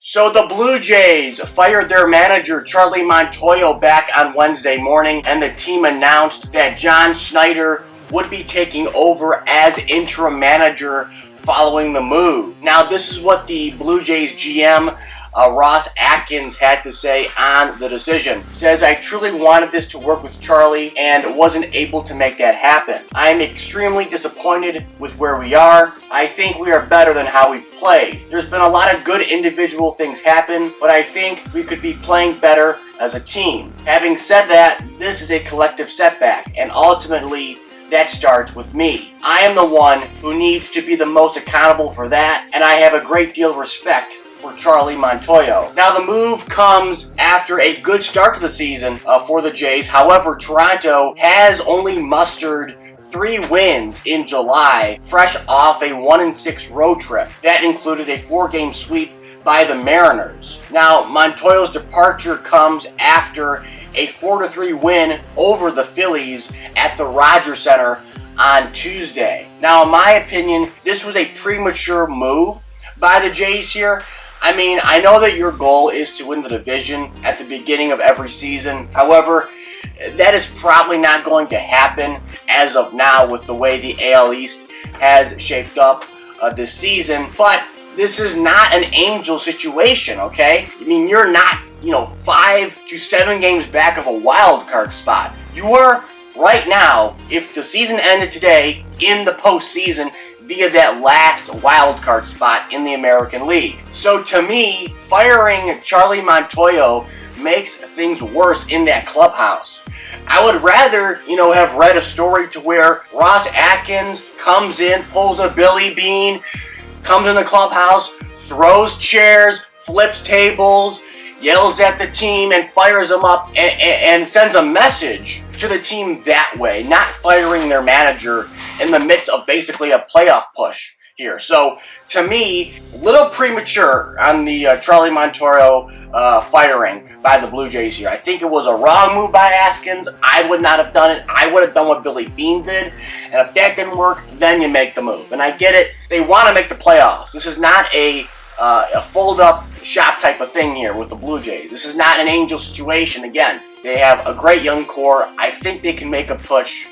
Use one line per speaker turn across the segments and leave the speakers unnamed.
So the Blue Jays fired their manager Charlie Montoyo back on Wednesday morning, and the team announced that John Schneider would be taking over as interim manager following the move. Now, this is what the Blue Jays GM Ross Atkins had to say on the decision. Says, "I truly wanted this to work with Charlie and wasn't able to make that happen. I am extremely disappointed with where we are. I think we are better than how we've played. There's been a lot of good individual things happen, but I think we could be playing better as a team. Having said that, this is a collective setback, and ultimately, that starts with me. I am the one who needs to be the most accountable for that, and I have a great deal of respect for Charlie Montoyo." Now, the move comes after a good start to the season for the Jays. However, Toronto has only mustered 3 wins in July, fresh off a 1-6 road trip. That included a 4-game sweep by the Mariners. Now, Montoyo's departure comes after a 4-3 win over the Phillies at the Rogers Center on Tuesday. Now, in my opinion, this was a premature move by the Jays here. I mean, I know that your goal is to win the division at the beginning of every season. However, that is probably not going to happen as of now with the way the AL East has shaped up this season. But this is not an angel situation, okay? I mean, you're not, 5 to 7 games back of a wild card spot. You are right now, if the season ended today, in the postseason via that last wild card spot in the American League. So to me, firing Charlie Montoyo makes things worse in that clubhouse. I would rather, have read a story to where Ross Atkins comes in, pulls a Billy Bean, comes in the clubhouse, throws chairs, flips tables, yells at the team, and fires them up and sends a message to the team that way, not firing their manager in the midst of basically a playoff push here. So, to me, a little premature on the Charlie Montoyo firing by the Blue Jays here. I think it was a wrong move by Atkins. I would not have done it. I would have done what Billy Bean did. And if that didn't work, then you make the move. And I get it. They want to make the playoffs. This is not a fold-up shop type of thing here with the Blue Jays. This is not an angel situation. Again, they have a great young core. I think they can make a push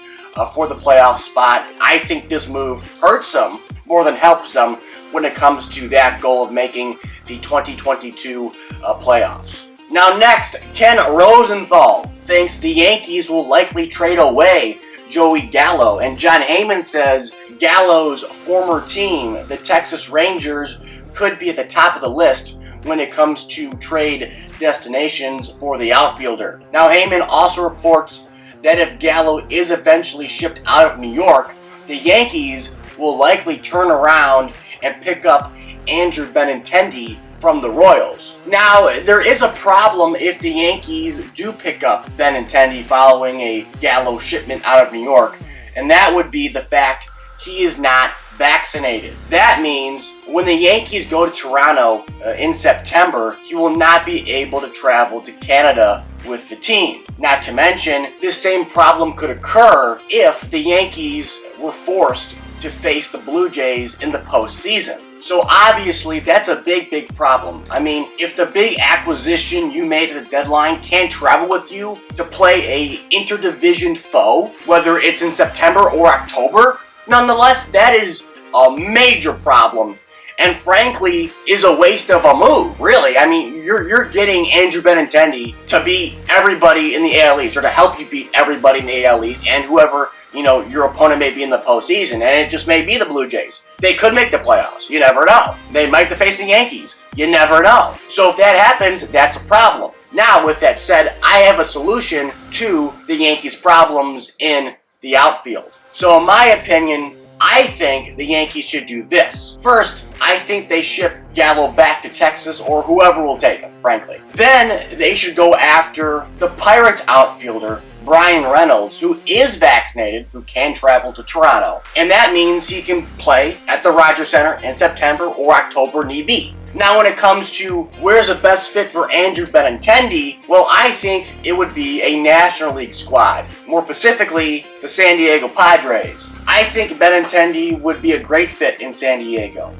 for the playoff spot. I think this move hurts them more than helps them when it comes to that goal of making the 2022 playoffs. Now next, Ken Rosenthal thinks the Yankees will likely trade away Joey Gallo, and John Heyman says Gallo's former team, the Texas Rangers, could be at the top of the list when it comes to trade destinations for the outfielder. Now, Heyman also reports that if Gallo is eventually shipped out of New York, the Yankees will likely turn around and pick up Andrew Benintendi from the Royals. Now, there is a problem if the Yankees do pick up Benintendi following a Gallo shipment out of New York, and that would be the fact he is not vaccinated. That means when the Yankees go to Toronto in September, he will not be able to travel to Canada with the team. Not to mention, this same problem could occur if the Yankees were forced to face the Blue Jays in the postseason. So obviously, that's a big problem. I mean, if the big acquisition you made at the deadline can't travel with you to play a interdivision foe, whether it's in September or October, nonetheless, that is a major problem, and frankly, is a waste of a move, really. I mean, you're getting Andrew Benintendi to beat everybody in the AL East, or to help you beat everybody in the AL East, and whoever, your opponent may be in the postseason, and it just may be the Blue Jays. They could make the playoffs. You never know. They might be facing Yankees. You never know. So if that happens, that's a problem. Now, with that said, I have a solution to the Yankees' problems in the outfield. So in my opinion, I think the Yankees should do this. First, I think they ship Gallo back to Texas, or whoever will take him, frankly. Then they should go after the Pirates outfielder, Bryan Reynolds, who is vaccinated, who can travel to Toronto. And that means he can play at the Rogers Center in September or October need be. Now, when it comes to where's the best fit for Andrew Benintendi, well, I think it would be a National League squad. More specifically, the San Diego Padres. I think Benintendi would be a great fit in San Diego.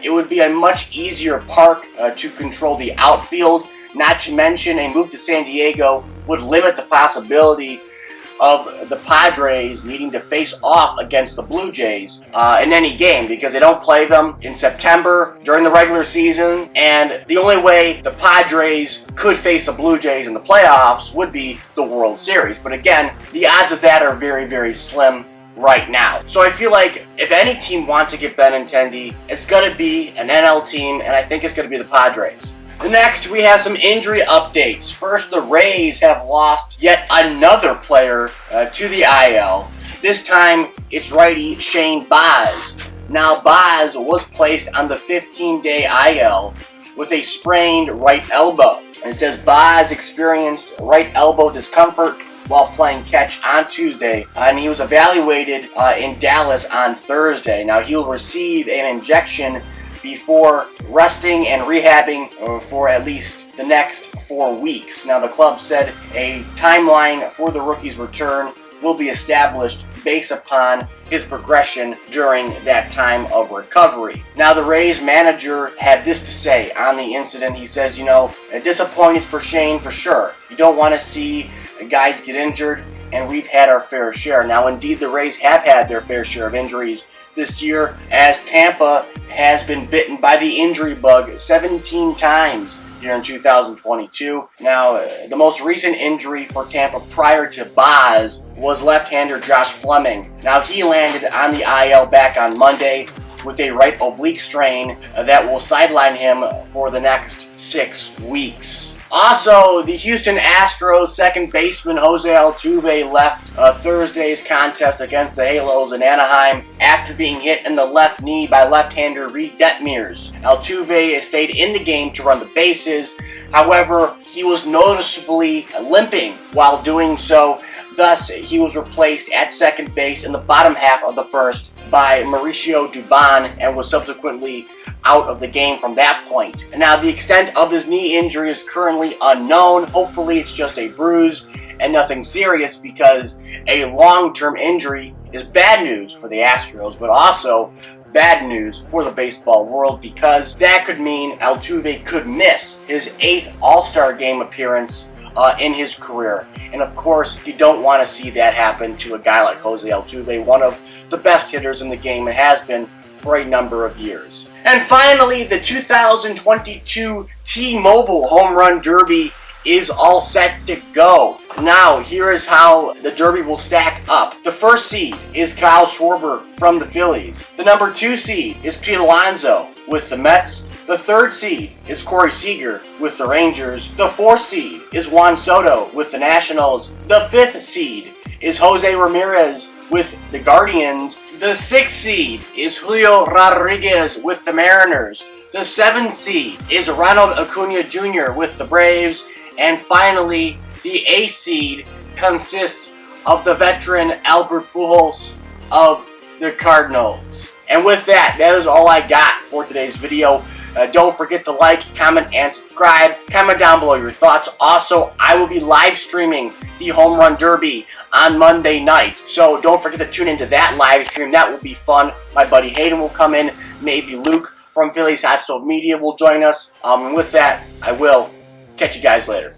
It would be a much easier park to control the outfield. Not to mention, a move to San Diego would limit the possibility of the Padres needing to face off against the Blue Jays in any game, because they don't play them in September during the regular season, and the only way the Padres could face the Blue Jays in the playoffs would be the World Series. But again, the odds of that are very, very slim right now. So I feel like if any team wants to get Benintendi, it's going to be an NL team, and I think it's going to be the Padres. Next, we have some injury updates. First, the Rays have lost yet another player to the IL. This time, it's righty Shane Baz. Now, Baz was placed on the 15-day IL with a sprained right elbow. It says Baz experienced right elbow discomfort while playing catch on Tuesday, and he was evaluated in Dallas on Thursday. Now, he'll receive an injection before resting and rehabbing for at least the next 4 weeks. Now, the club said a timeline for the rookie's return will be established based upon his progression during that time of recovery. Now, the Rays manager had this to say on the incident. He says, disappointed for Shane for sure. You don't want to see guys get injured, and we've had our fair share. Now, indeed, the Rays have had their fair share of injuries this year, as Tampa has been bitten by the injury bug 17 times here in 2022. Now, the most recent injury for Tampa prior to Baz was left-hander Josh Fleming. Now, he landed on the IL back on Monday with a right oblique strain that will sideline him for the next 6 weeks. Also, the Houston Astros second baseman Jose Altuve left Thursday's contest against the Halos in Anaheim after being hit in the left knee by left-hander Reed Detmers. Altuve stayed in the game to run the bases. However, he was noticeably limping while doing so. Thus, he was replaced at second base in the bottom half of the first by Mauricio Dubon and was subsequently out of the game from that point. And now, the extent of his knee injury is currently unknown. Hopefully, it's just a bruise and nothing serious, because a long-term injury is bad news for the Astros, but also bad news for the baseball world, because that could mean Altuve could miss his 8th All-Star Game appearance in his career. And of course, you don't want to see that happen to a guy like Jose Altuve, one of the best hitters in the game and has been for a number of years. And finally, the 2022 T-Mobile Home Run Derby is all set to go. Now, here is how the Derby will stack up. The first seed is Kyle Schwarber from the Phillies. The number 2 seed is Pete Alonso with the Mets. The third seed is Corey Seager with the Rangers. The 4th seed is Juan Soto with the Nationals. The 5th seed is Jose Ramirez with the Guardians. The 6th seed is Julio Rodriguez with the Mariners. The 7th seed is Ronald Acuna Jr. with the Braves. And finally, the 8th seed consists of the veteran Albert Pujols of the Cardinals. And with that is all I got for today's video. Don't forget to like, comment, and subscribe. Comment down below your thoughts. Also, I will be live streaming the Home Run Derby on Monday night, so don't forget to tune into that live stream. That will be fun. My buddy Hayden will come in. Maybe Luke from Phillies Hot Stove Media will join us. And with that, I will catch you guys later.